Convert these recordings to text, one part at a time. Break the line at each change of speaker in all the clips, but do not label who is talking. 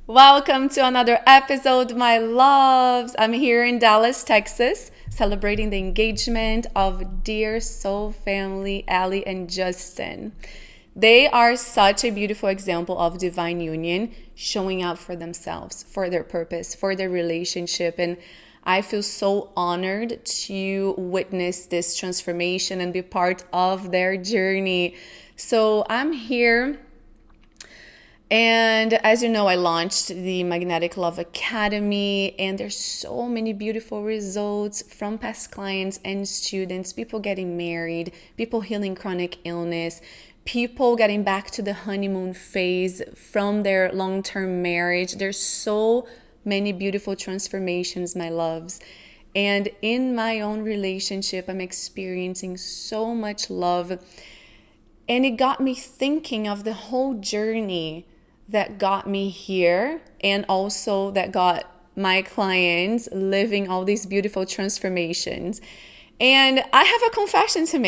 Welcome to another episode, my loves. I'm here in Dallas, Texas, celebrating the engagement of dear soul family, Allie and Justin. They are such a beautiful example of divine union, showing up for themselves, for their purpose, for their relationship. And I feel so honored to witness this transformation and be part of their journey. So I'm here, and as you know, I launched the Magnetic Love Academy, and there's so many beautiful results from past clients and students, people getting married, people healing chronic illness, people getting back to the honeymoon phase from their long-term marriage. There's so many beautiful transformations, my loves. And in my own relationship, I'm experiencing so much love. And it got me thinking of the whole journey that got me here, and also that got my clients living all these beautiful transformations. And I have a confession to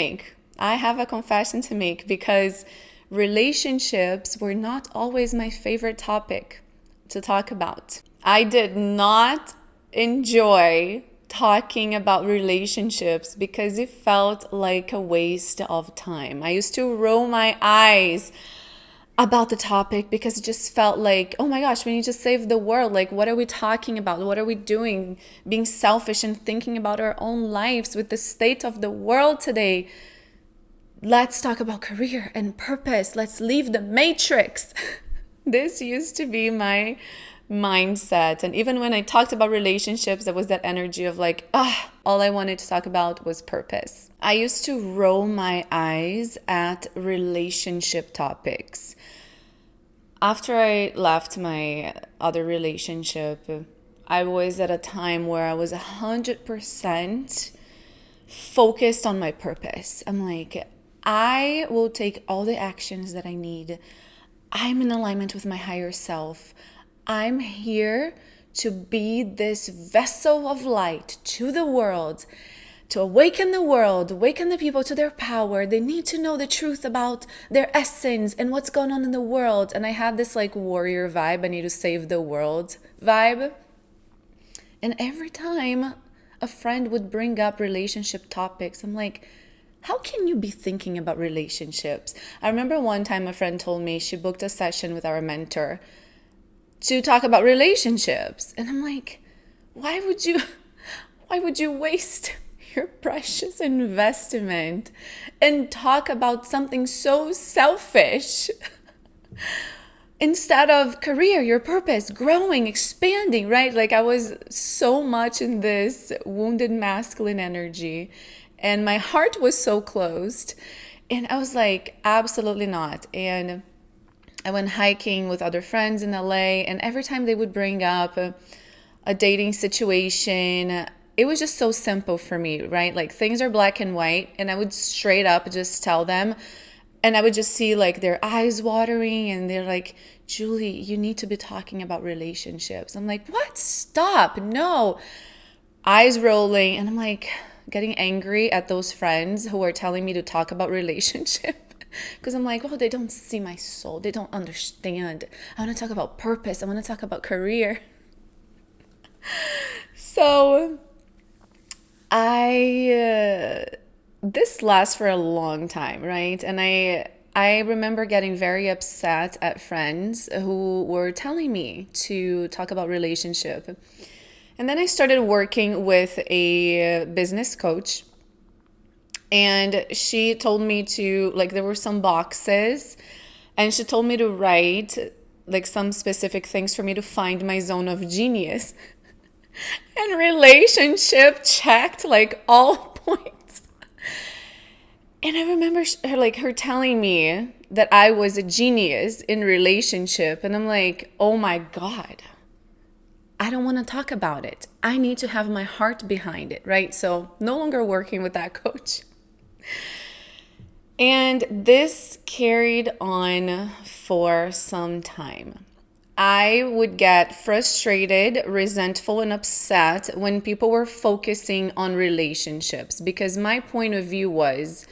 make. Because relationships were not always my favorite topic to talk about. I did not enjoy talking about relationships because it felt like a waste of time. I used to roll my eyes about the topic because it just felt like, oh my gosh, we need to save the world. Like, what are we talking about? What are we doing? Being selfish and thinking about our own lives with the state of the world today. Let's talk about career and purpose. Let's leave the matrix. This used to be my mindset. And even when I talked about relationships, there was that energy of like, all I wanted to talk about was purpose. I used to roll my eyes at relationship topics. After I left my other relationship, I was at a time where I was 100% focused on my purpose. I'm like, I will take all the actions that I need. I'm in alignment with my higher self. I'm here to be this vessel of light to the world, to awaken the world, awaken the people to their power. They need to know the truth about their essence and what's going on in the world. And I had this like warrior vibe, I need to save the world vibe. And every time a friend would bring up relationship topics, I'm like, how can you be thinking about relationships? I remember one time a friend told me she booked a session with our mentor to talk about relationships. And I'm like, why would you waste your precious investment and talk about something so selfish instead of career, your purpose, growing, expanding, right? Like I was so much in this wounded masculine energy and my heart was so closed. And I was like, absolutely not. And I went hiking with other friends in LA, and every time they would bring up a dating situation, it was just so simple for me, right? Like things are black and white, and I would straight up just tell them, and I would just see like their eyes watering, and they're like, Julie, you need to be talking about relationships. I'm like, what? Stop. No. Eyes rolling, and I'm like getting angry at those friends who are telling me to talk about relationships. Because I'm like, oh, they don't see my soul. They don't understand. I want to talk about purpose. I want to talk about career. So this lasts for a long time, right? And I remember getting very upset at friends who were telling me to talk about relationship. And then I started working with a business coach, and she told me to, like, there were some boxes, and she told me to write like some specific things for me to find my zone of genius. And relationship checked like all points. And I remember her telling me that I was a genius in relationship, and I'm like, oh my God, I don't want to talk about it. I need to have my heart behind it, right? So no longer working with that coach. And this carried on for some time. I would get frustrated, resentful, and upset when people were focusing on relationships because my point of view was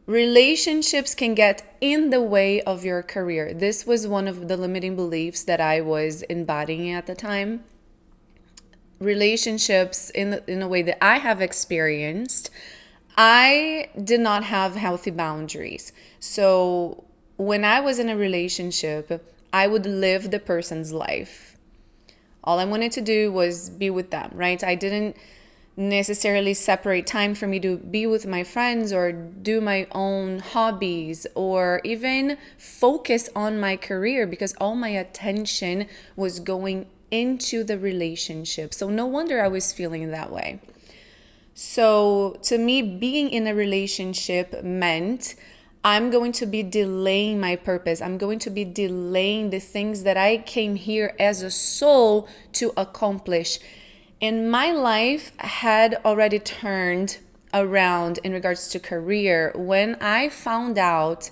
relationships can get in the way of your career. This was one of the limiting beliefs that I was embodying at the time. Relationships, in a way that I have experienced, I did not have healthy boundaries. So when I was in a relationship, I would live the person's life. All I wanted to do was be with them, right? I didn't necessarily separate time for me to be with my friends or do my own hobbies or even focus on my career, because all my attention was going into the relationship. So no wonder I was feeling that way. So to me, being in a relationship meant I'm going to be delaying my purpose. I'm going to be delaying the things that I came here as a soul to accomplish. And my life had already turned around in regards to career when I found out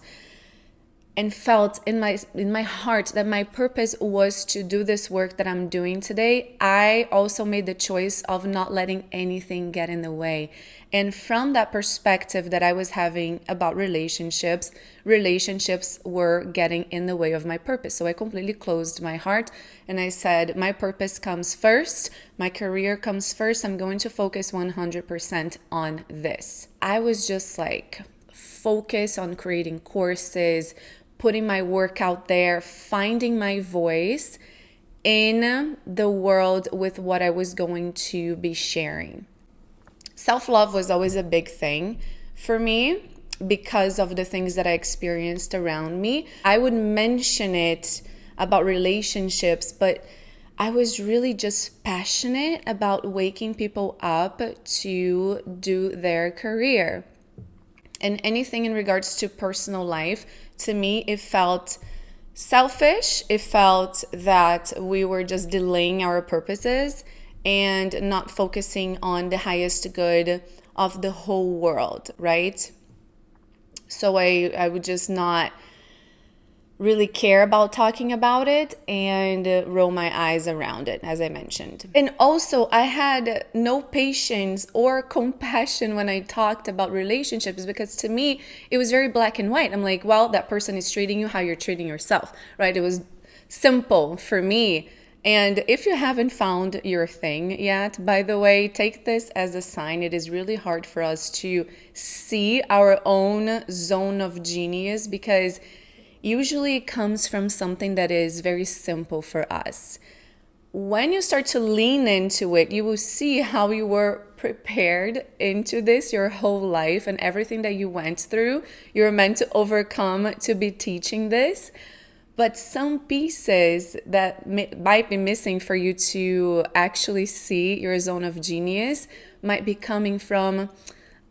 and felt in my heart that my purpose was to do this work that I'm doing today. I also made the choice of not letting anything get in the way. And from that perspective that I was having about relationships were getting in the way of my purpose. So I completely closed my heart and I said, my purpose comes first, my career comes first. I'm going to focus 100% on this. I was just like focused on creating courses, putting my work out there, finding my voice in the world with what I was going to be sharing. Self-love was always a big thing for me because of the things that I experienced around me. I would mention it about relationships, but I was really just passionate about waking people up to do their career. And anything in regards to personal life, to me, it felt selfish. It felt that we were just delaying our purposes and not focusing on the highest good of the whole world, right? So I would just not really care about talking about it and roll my eyes around it, as I mentioned. And also, I had no patience or compassion when I talked about relationships, because to me, it was very black and white. I'm like, well, that person is treating you how you're treating yourself, right? It was simple for me. And if you haven't found your thing yet, by the way, take this as a sign. It is really hard for us to see our own zone of genius, because usually it comes from something that is very simple for us. When you start to lean into it, you will see how you were prepared into this your whole life, and everything that you went through, you're meant to overcome to be teaching this. But some pieces that might be missing for you to actually see your zone of genius might be coming from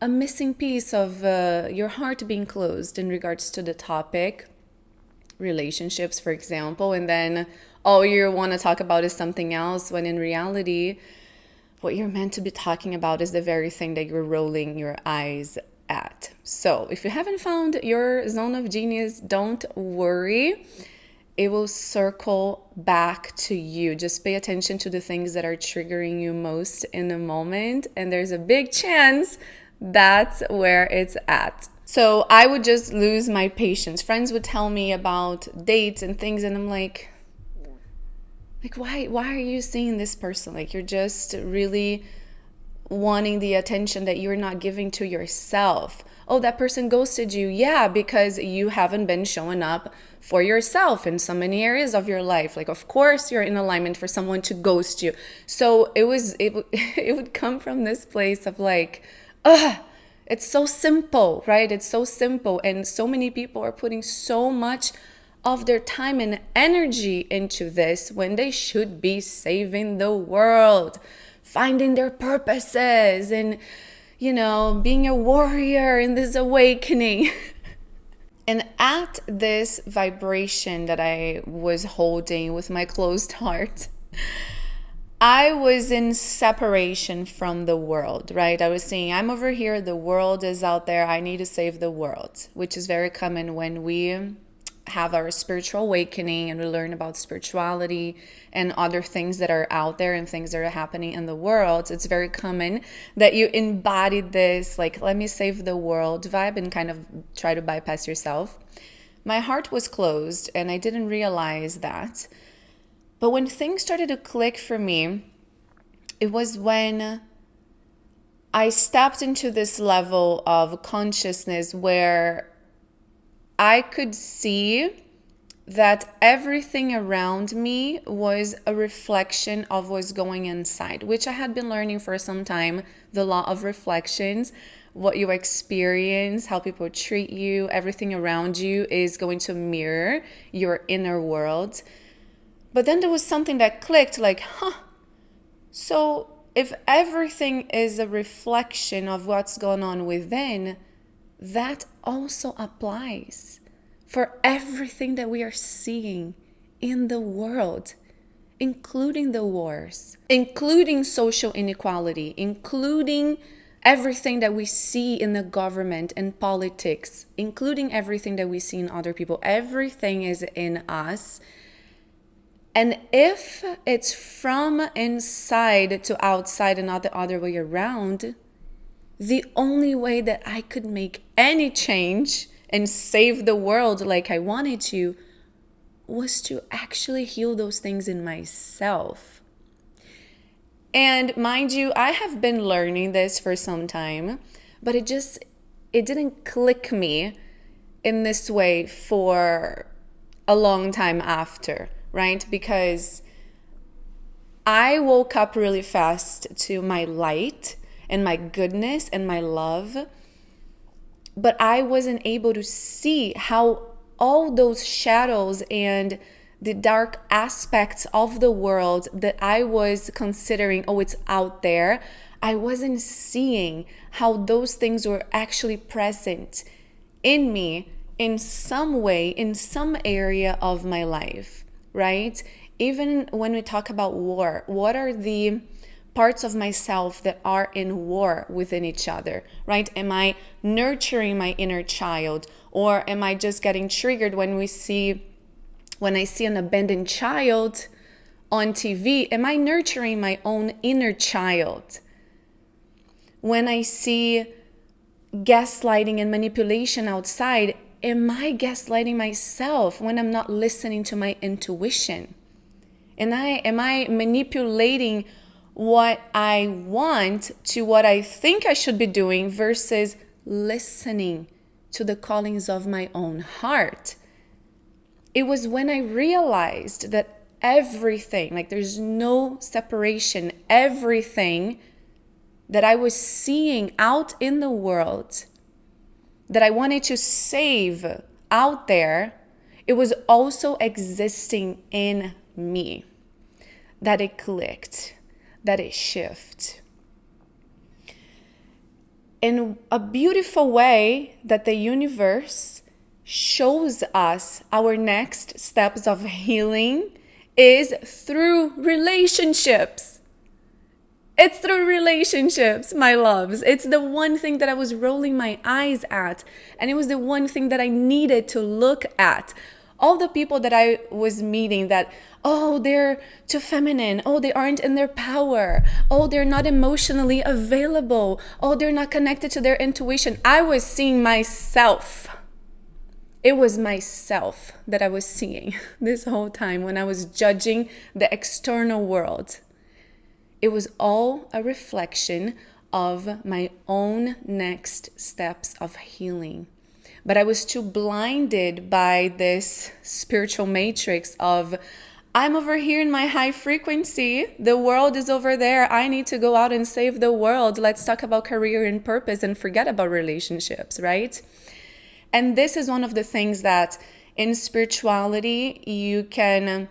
a missing piece of your heart being closed in regards to the topic. Relationships, for example, and then all you want to talk about is something else, when in reality what you're meant to be talking about is the very thing that you're rolling your eyes at. So if you haven't found your zone of genius, don't worry, it will circle back to you. Just pay attention to the things that are triggering you most in the moment, and there's a big chance that's where it's at. So I would just lose my patience. Friends would tell me about dates and things, and I'm like, why are you seeing this person? Like, you're just really wanting the attention that you're not giving to yourself. Oh, that person ghosted you. Yeah, because you haven't been showing up for yourself in so many areas of your life. Like, of course you're in alignment for someone to ghost you. So it would come from this place of like, it's so simple, right? It's so simple. And so many people are putting so much of their time and energy into this when they should be saving the world, finding their purposes, and, being a warrior in this awakening. And at this vibration that I was holding with my closed heart, I was in separation from the world, right? I was saying, I'm over here, the world is out there, I need to save the world, which is very common when we have our spiritual awakening and we learn about spirituality and other things that are out there and things that are happening in the world, it's very common that you embody this, like, let me save the world vibe and kind of try to bypass yourself. My heart was closed and I didn't realize that. But when things started to click for me, it was when I stepped into this level of consciousness where I could see that everything around me was a reflection of what's going inside, which I had been learning for some time, the law of reflections. What you experience, how people treat you, everything around you is going to mirror your inner world. But then there was something that clicked, like, so if everything is a reflection of what's going on within, that also applies for everything that we are seeing in the world, including the wars, including social inequality, including everything that we see in the government and politics, including everything that we see in other people. Everything is in us. And if it's from inside to outside and not the other way around, the only way that I could make any change and save the world like I wanted to was to actually heal those things in myself. And mind you, I have been learning this for some time, but it didn't click me in this way for a long time after, right? Because I woke up really fast to my light and my goodness and my love, but I wasn't able to see how all those shadows and the dark aspects of the world that I was considering, oh, it's out there, I wasn't seeing how those things were actually present in me in some way, in some area of my life, right? Even when we talk about war, what are the parts of myself that are in war within each other, right? Am I nurturing my inner child, or am I just getting triggered when I see an abandoned child on TV? Am I nurturing my own inner child? When I see gaslighting and manipulation outside, am I gaslighting myself when I'm not listening to my intuition? Am I manipulating what I want to what I think I should be doing versus listening to the callings of my own heart? It was when I realized that everything, like there's no separation, everything that I was seeing out in the world that I wanted to save out there, it was also existing in me. That it clicked, that it shifted. In a beautiful way that the universe shows us our next steps of healing is through relationships. It's through relationships, my loves. It's the one thing that I was rolling my eyes at, and it was the one thing that I needed to look at. All the people that I was meeting that, oh, they're too feminine. Oh, they aren't in their power. Oh, they're not emotionally available. Oh, they're not connected to their intuition. I was seeing myself. It was myself that I was seeing this whole time when I was judging the external world. It was all a reflection of my own next steps of healing. But I was too blinded by this spiritual matrix of, I'm over here in my high frequency. The world is over there. I need to go out and save the world. Let's talk about career and purpose and forget about relationships, right? And this is one of the things that in spirituality, you can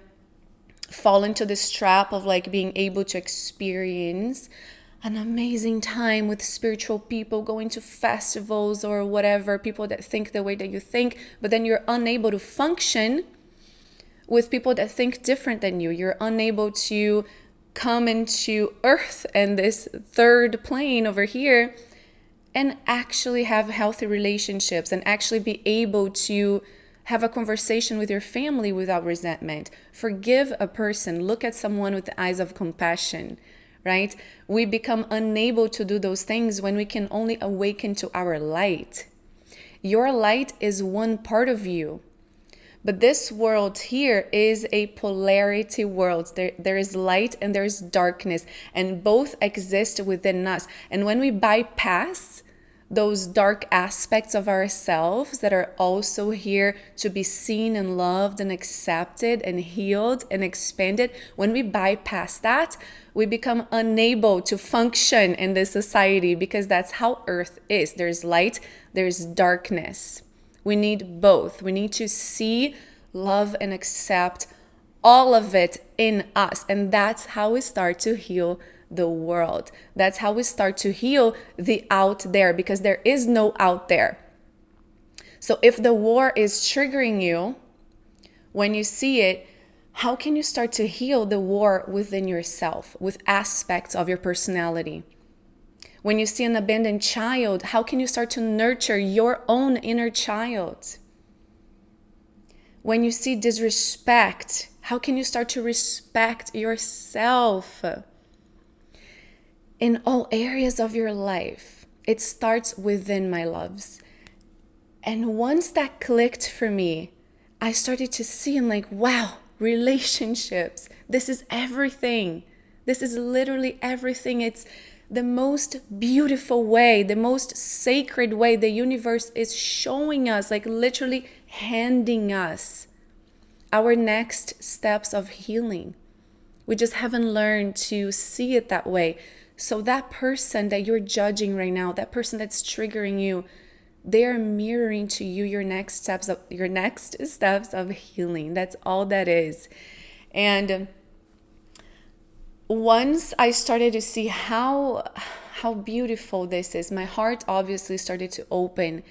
fall into this trap of like being able to experience an amazing time with spiritual people, going to festivals or whatever, people that think the way that you think, but then you're unable to function with people that think different than you. You're unable to come into earth and this third plane over here and actually have healthy relationships and actually be able to Have a conversation with your family without resentment. Forgive a person. Look at someone with the eyes of compassion, right? We become unable to do those things when we can only awaken to our light. Your light is one part of you. But this world here is a polarity world. There is light and there is darkness, and both exist within us. And when we bypass those dark aspects of ourselves that are also here to be seen and loved and accepted and healed and expanded, when we bypass that, we become unable to function in this society, because that's how Earth is. There's light, there's darkness. We need both. We need to see, love, and accept all of it in us. And that's how we start to heal the world. That's how we start to heal the out there, because there is no out there. So if the war is triggering you, when you see it, how can you start to heal the war within yourself, with aspects of your personality? When you see an abandoned child, how can you start to nurture your own inner child? When you see disrespect, how can you start to respect yourself? In all areas of your life, it starts within, my loves. And once that clicked for me, I started to see and like, wow, relationships, this is everything. This is literally everything. It's the most beautiful way, the most sacred way the universe is showing us, like literally handing us our next steps of healing. We just haven't learned to see it that way. So that person that you're judging right now, that person that's triggering you, they are mirroring to you your next steps of healing. That's all that is. And once I started to see how beautiful this is, my heart obviously started to open.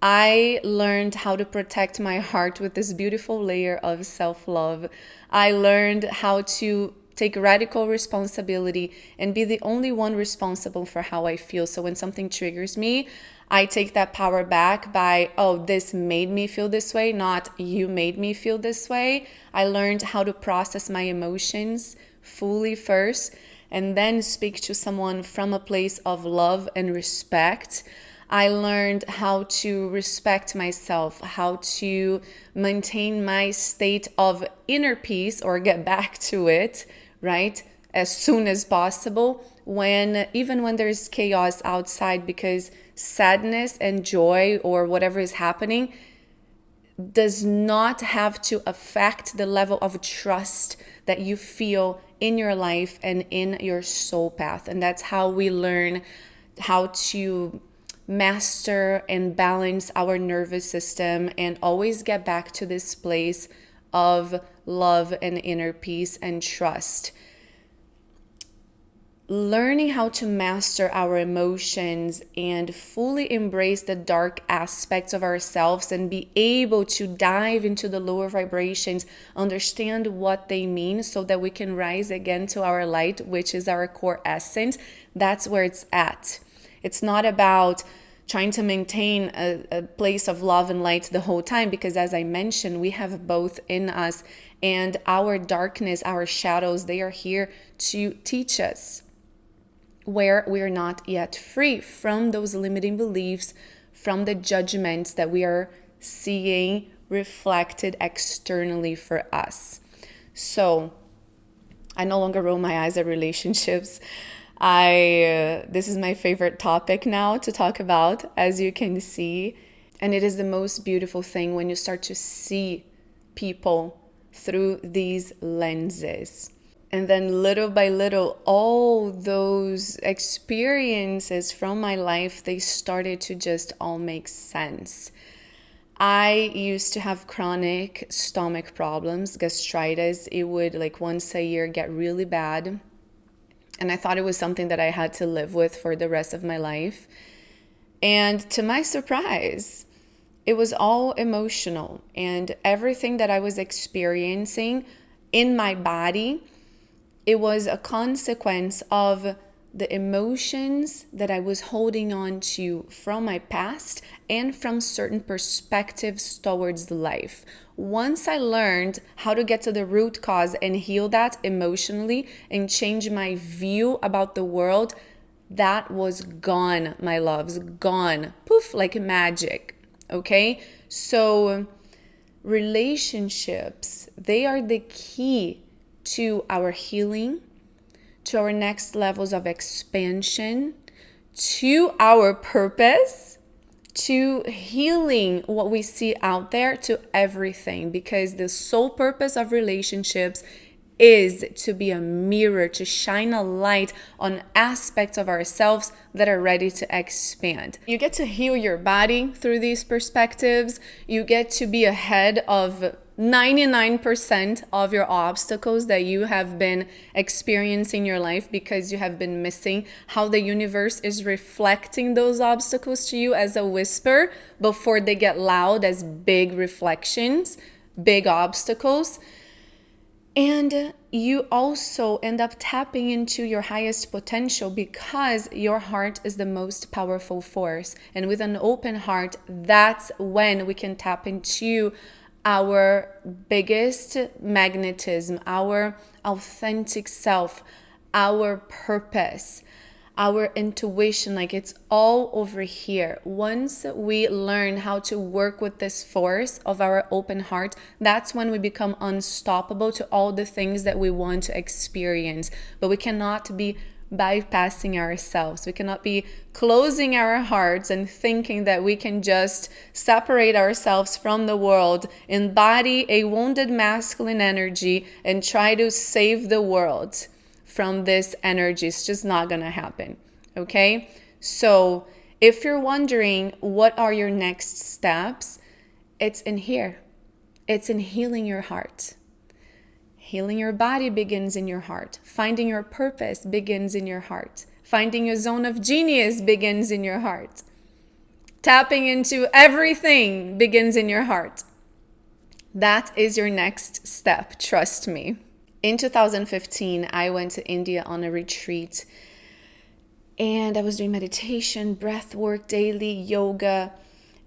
I learned how to protect my heart with this beautiful layer of self-love. I learned how to take radical responsibility and be the only one responsible for how I feel. So when something triggers me, I take that power back by, oh, this made me feel this way, not you made me feel this way. I learned how to process my emotions fully first, and then speak to someone from a place of love and respect. I learned how to respect myself, how to maintain my state of inner peace, or get back to it, right, as soon as possible, even when there's chaos outside, because sadness and joy or whatever is happening does not have to affect the level of trust that you feel in your life and in your soul path. And that's how we learn how to master and balance our nervous system and always get back to this place of love and inner peace and trust. Learning how to master our emotions and fully embrace the dark aspects of ourselves and be able to dive into the lower vibrations, understand what they mean so that we can rise again to our light, which is our core essence. That's where it's at. It's not about trying to maintain a place of love and light the whole time, because as I mentioned, we have both in us, and our darkness, our shadows, they are here to teach us where we're not yet free from those limiting beliefs, from the judgments that we are seeing reflected externally for us. So I no longer roll my eyes at relationships. This is my favorite topic now to talk about, as you can see. And it is the most beautiful thing when you start to see people through these lenses. And then little by little, all those experiences from my life, they started to just all make sense. I used to have chronic stomach problems, gastritis. It would like once a year get really bad. And I thought it was something that I had to live with for the rest of my life. And to my surprise, it was all emotional. And everything that I was experiencing in my body, it was a consequence of the emotions that I was holding on to from my past and from certain perspectives towards life. Once I learned how to get to the root cause and heal that emotionally and change my view about the world, that was gone, my loves, gone. Poof, like magic. Okay? So relationships, they are the key to our healing, to our next levels of expansion, to our purpose, to healing what we see out there, to everything. Because the sole purpose of relationships is to be a mirror, to shine a light on aspects of ourselves that are ready to expand. You get to heal your body through these perspectives. You get to be ahead of 99% of your obstacles that you have been experiencing in your life because you have been missing how the universe is reflecting those obstacles to you as a whisper before they get loud as big reflections, big obstacles. And you also end up tapping into your highest potential because your heart is the most powerful force. And with an open heart, that's when we can tap into our biggest magnetism, our authentic self, our purpose, our intuition. Like, it's all over here. Once we learn how to work with this force of our open heart, that's when we become unstoppable to all the things that we want to experience. But we cannot be bypassing ourselves. We cannot be closing our hearts and thinking that we can just separate ourselves from the world, embody a wounded masculine energy, and try to save the world from this energy. It's just not gonna happen. Okay? So if you're wondering what are your next steps, it's in here. It's in healing your heart. Healing your body begins in your heart. Finding your purpose begins in your heart. Finding your zone of genius begins in your heart. Tapping into everything begins in your heart. That is your next step, trust me. In 2015, I went to India on a retreat, and I was doing meditation, breath work, daily yoga.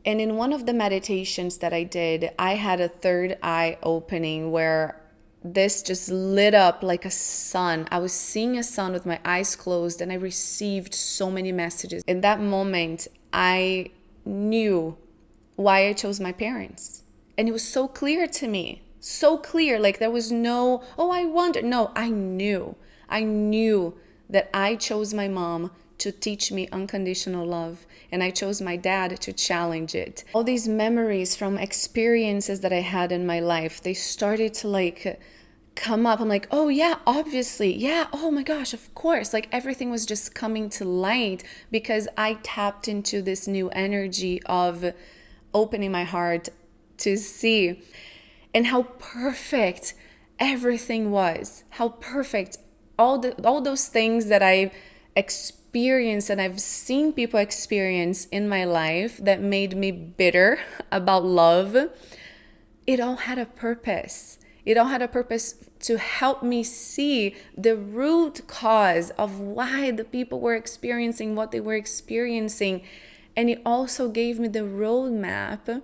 And in one of the meditations that I did, I had a third eye opening where this just lit up like a sun. I was seeing a sun with my eyes closed, and I received so many messages. In that moment, I knew why I chose my parents. And it was so clear to me. So clear. Like, there was no, oh, I wonder. No, I knew. I knew that I chose my mom to teach me unconditional love, and I chose my dad to challenge it. All these memories from experiences that I had in my life, they started to come up. I'm like, oh yeah, obviously, yeah, oh my gosh, of course. Like, everything was just coming to light because I tapped into this new energy of opening my heart to see, and how perfect everything was. How perfect all those things that I experienced and I've seen people experience in my life that made me bitter about love. It all had a purpose. It all had a purpose to help me see the root cause of why the people were experiencing what they were experiencing. And it also gave me the roadmap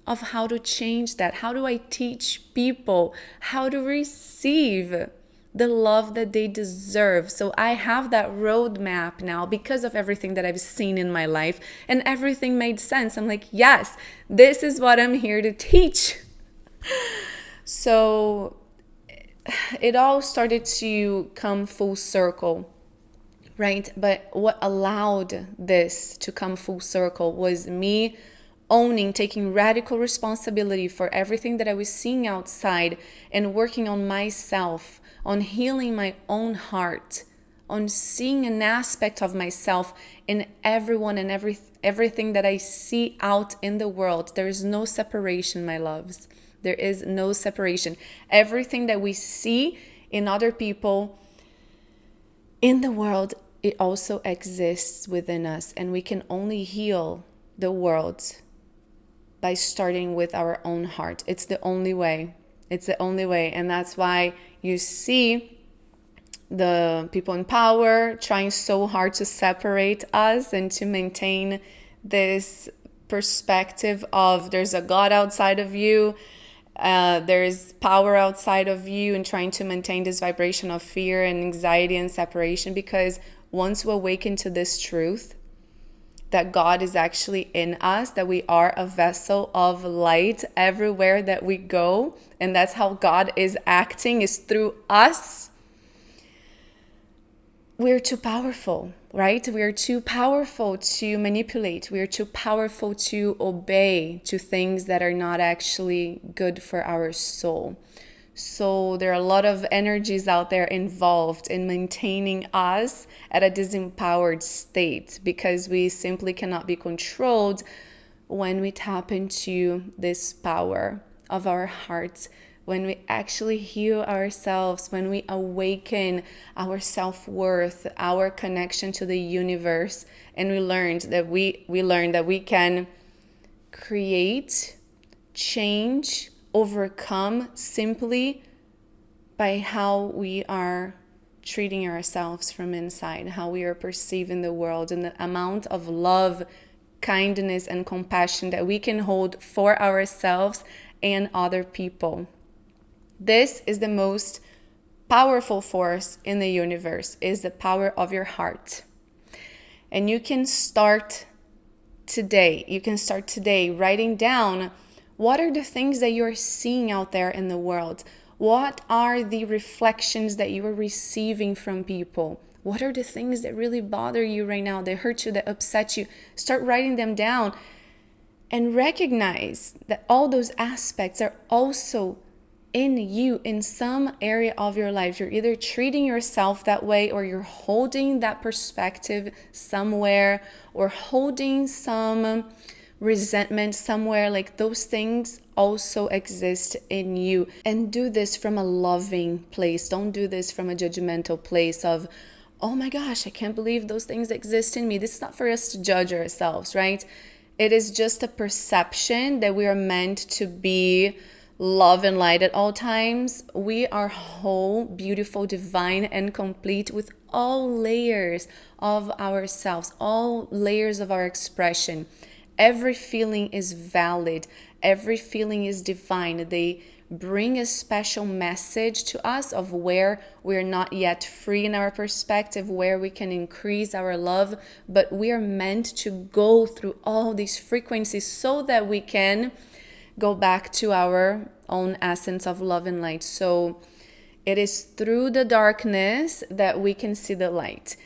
of how to change that. How do I teach people how to receive the love that they deserve? So I have that roadmap now because of everything that I've seen in my life, and everything made sense. I'm like, yes, this is what I'm here to teach. So it all started to come full circle, right? But what allowed this to come full circle was me owning, taking radical responsibility for everything that I was seeing outside, and working on myself, on healing my own heart, on seeing an aspect of myself in everyone and everything that I see out in the world. There is no separation, my loves. There is no separation. Everything that we see in other people in the world, it also exists within us, and we can only heal the world by starting with our own heart. It's the only way. It's the only way. And that's why you see the people in power trying so hard to separate us and to maintain this perspective of there's a God outside of you, there's power outside of you, and trying to maintain this vibration of fear and anxiety and separation. Because once we awaken to this truth that God is actually in us, that we are a vessel of light everywhere that we go, and that's how God is acting, is through us, we're too powerful, right? We're too powerful to manipulate. We're too powerful to obey to things that are not actually good for our soul. So there are a lot of energies out there involved in maintaining us at a disempowered state, because we simply cannot be controlled when we tap into this power of our hearts, when we actually heal ourselves, when we awaken our self-worth, our connection to the universe, and we learned that we can create, change, overcome simply by how we are treating ourselves from inside, how we are perceiving the world, and the amount of love, kindness, and compassion that we can hold for ourselves and other people. This is the most powerful force in the universe, is the power of your heart. And you can start today. You can start today writing down what are the things that you're seeing out there in the world. What are the reflections that you are receiving from people? What are the things that really bother you right now, that hurt you, that upset you? Start writing them down and recognize that all those aspects are also in you in some area of your life. You're either treating yourself that way, or you're holding that perspective somewhere, or holding some resentment somewhere. Like, those things also exist in you. And do this from a loving place. Don't do this from a judgmental place of, oh my gosh, I can't believe those things exist in me. This is not for us to judge ourselves, right? It is just a perception that we are meant to be love and light at all times. We are whole, beautiful, divine, and complete with all layers of ourselves, all layers of our expression. Every feeling is valid. Every feeling is divine. They bring a special message to us of where we're not yet free in our perspective, where we can increase our love. But we are meant to go through all these frequencies so that we can go back to our own essence of love and light. So it is through the darkness that we can see the light.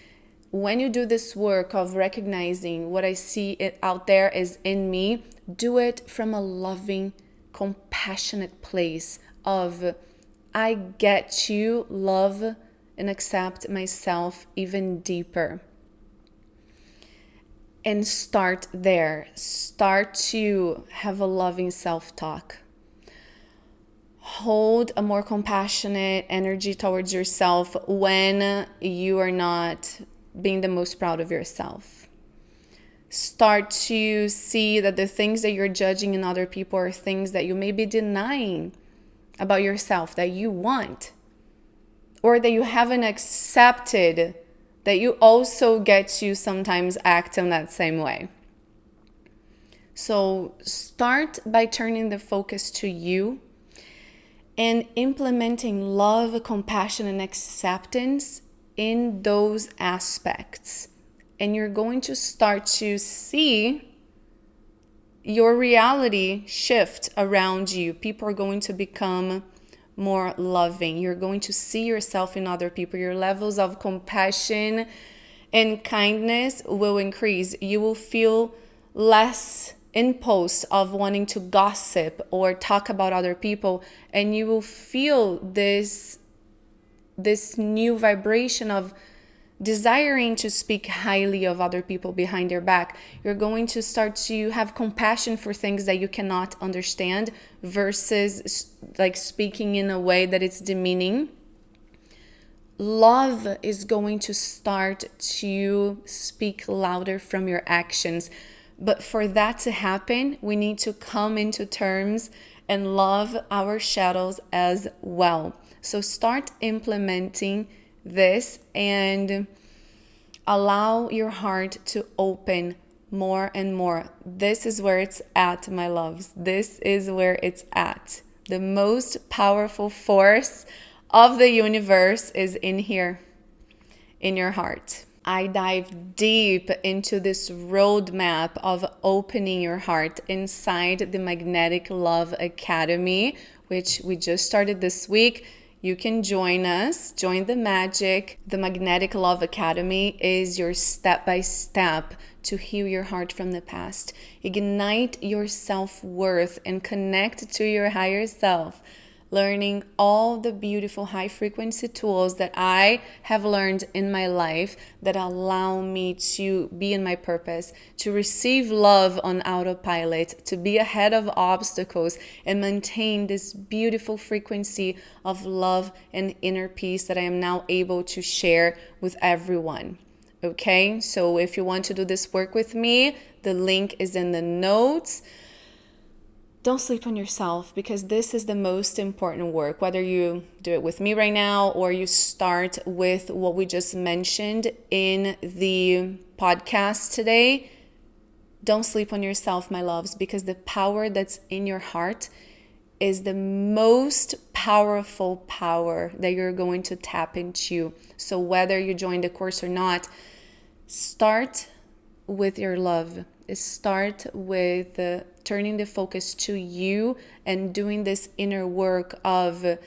When you do this work of recognizing what I see it out there is in me, do it from a loving, compassionate place of, I get to love and accept myself even deeper. And start there. Start to have a loving self-talk. Hold a more compassionate energy towards yourself when you are not being the most proud of yourself. Start to see that the things that you're judging in other people are things that you may be denying about yourself, that you want, or that you haven't accepted, that you also get to sometimes act in that same way. So start by turning the focus to you and implementing love, compassion, and acceptance in those aspects. And you're going to start to see your reality shift around you. People are going to become more loving. You're going to see yourself in other people. Your levels of compassion and kindness will increase. You will feel less impulse of wanting to gossip or talk about other people, and you will feel this new vibration of desiring to speak highly of other people behind their back. You're going to start to have compassion for things that you cannot understand, versus like speaking in a way that it's demeaning. Love is going to start to speak louder from your actions. But for that to happen, we need to come into terms and love our shadows as well. So start implementing this and allow your heart to open more and more. This is where it's at, my loves. This is where it's at. The most powerful force of the universe is in here, in your heart. I dive deep into this roadmap of opening your heart inside the Magnetic Love Academy, which we just started this week. You can join us, join the magic. The Magnetic Love Academy is your step-by-step to heal your heart from the past, ignite your self-worth, and connect to your higher self, learning all the beautiful high-frequency tools that I have learned in my life that allow me to be in my purpose, to receive love on autopilot, to be ahead of obstacles, and maintain this beautiful frequency of love and inner peace that I am now able to share with everyone. Okay, so if you want to do this work with me, the link is in the notes. Don't sleep on yourself, because this is the most important work. Whether you do it with me right now or you start with what we just mentioned in the podcast today, don't sleep on yourself, my loves, because the power that's in your heart is the most powerful power that you're going to tap into. So whether you join the course or not, start with your love. Start with turning the focus to you and doing this inner work of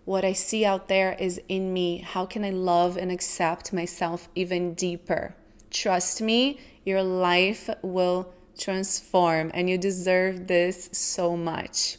what I see out there is in me. How can I love and accept myself even deeper? Trust me, your life will transform, and you deserve this so much.